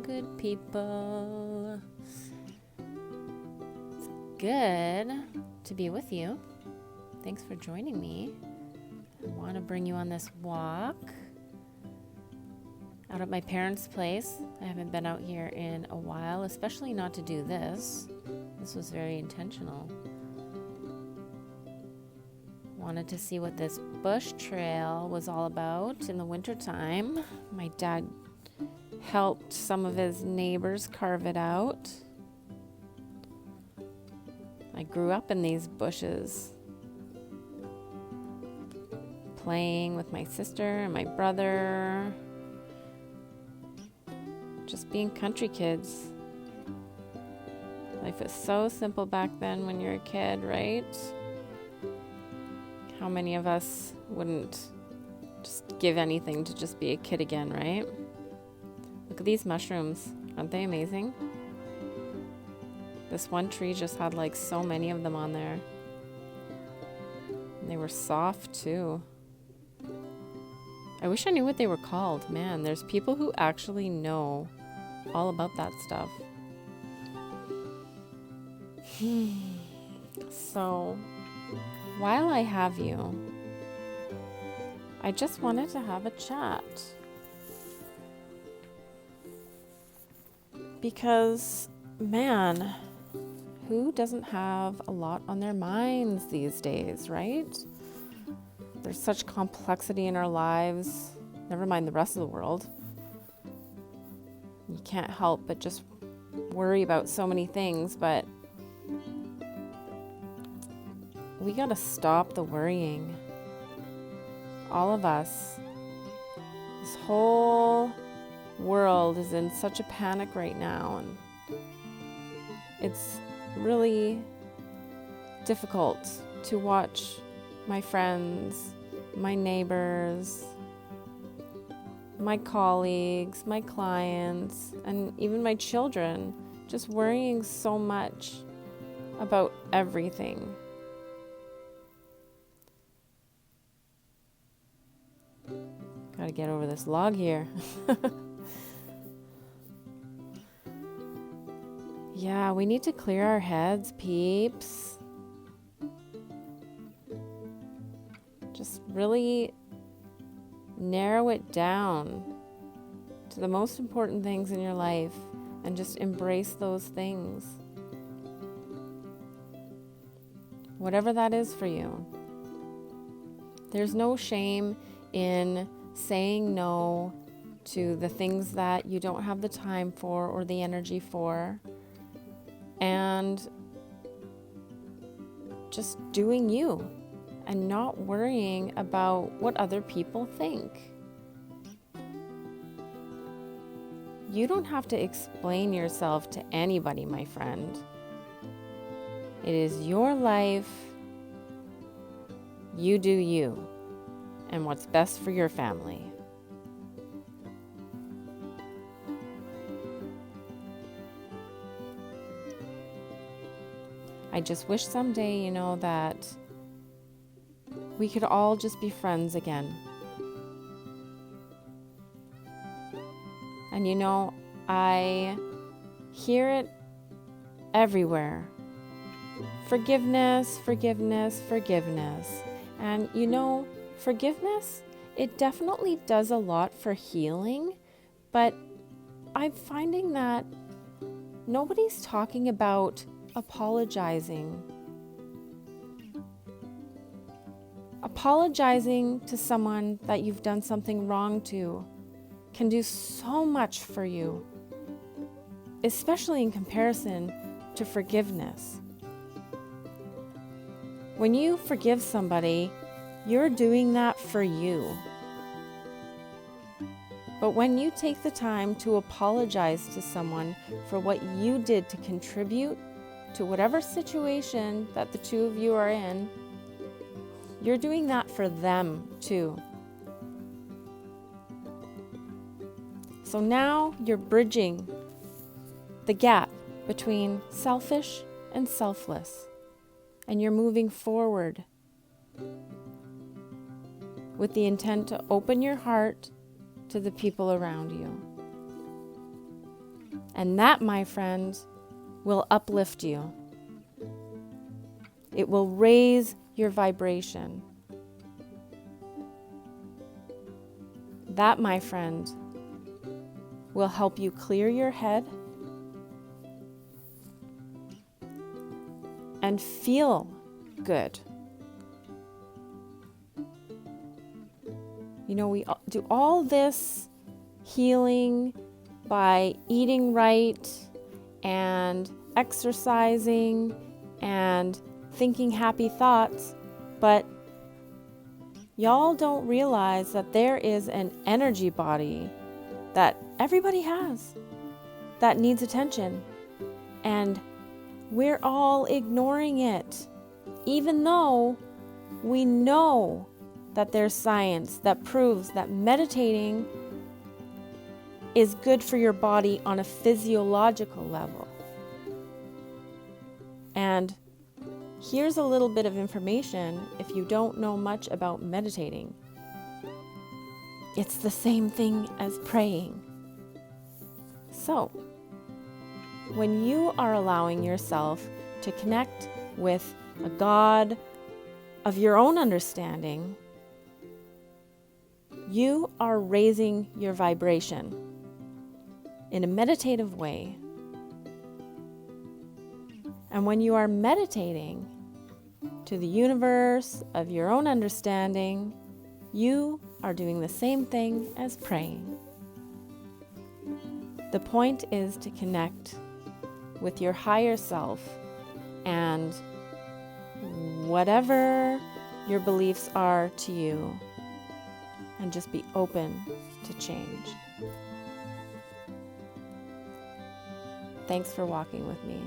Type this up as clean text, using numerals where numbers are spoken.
good people. It's good to be with you. Thanks for joining me. I want to bring you on this walk out at my parents' place. I haven't been out here in a while, especially not to do this. This was very intentional. Wanted to see what this bush trail was all about in the wintertime. My dad helped some of his neighbors carve it out. I grew up in these bushes, playing with my sister and my brother, just being country kids. Life was so simple back then when you're a kid, right? How many of us wouldn't just give anything to just be a kid again, right? Look at these mushrooms. Aren't they amazing? This one tree just had like so many of them on there. And they were soft too. I wish I knew what they were called. Man, there's people who actually know all about that stuff. So, while I have you, I just wanted to have a chat. Because, man, who doesn't have a lot on their minds these days, right? There's such complexity in our lives, never mind the rest of the world. You can't help but just worry about so many things, but we gotta stop the worrying. All of us. This whole world is in such a panic right now, and it's really difficult to watch my friends, my neighbors, my colleagues, my clients, and even my children just worrying so much about everything. Gotta get over this log here. Yeah, we need to clear our heads, peeps. Just really narrow it down to the most important things in your life and just embrace those things. Whatever that is for you. There's no shame in saying no to the things that you don't have the time for or the energy for, and just doing you and not worrying about what other people think. You don't have to explain yourself to anybody, my friend. It is your life. You do you and what's best for your family. I just wish someday, that we could all just be friends again. And I hear it everywhere. Forgiveness, forgiveness, forgiveness. And forgiveness, it definitely does a lot for healing, but I'm finding that nobody's talking about apologizing. Apologizing to someone that you've done something wrong to can do so much for you, especially in comparison to forgiveness. When you forgive somebody, you're doing that for you. But when you take the time to apologize to someone for what you did to contribute to whatever situation that the two of you are in, you're doing that for them too. So now you're bridging the gap between selfish and selfless, and you're moving forward with the intent to open your heart to the people around you. And that, my friend, will uplift you. It will raise your vibration. That, my friend, will help you clear your head and feel good. You know, we do all this healing by eating right and exercising and thinking happy thoughts, but y'all don't realize that there is an energy body that everybody has that needs attention, and we're all ignoring it, even though we know that there's science that proves that meditating is good for your body on a physiological level. And here's a little bit of information if you don't know much about meditating. It's the same thing as praying. So, when you are allowing yourself to connect with a God of your own understanding, you are raising your vibration in a meditative way. And when you are meditating to the universe of your own understanding, you are doing the same thing as praying. The point is to connect with your higher self and whatever your beliefs are to you, and just be open to change. Thanks for walking with me.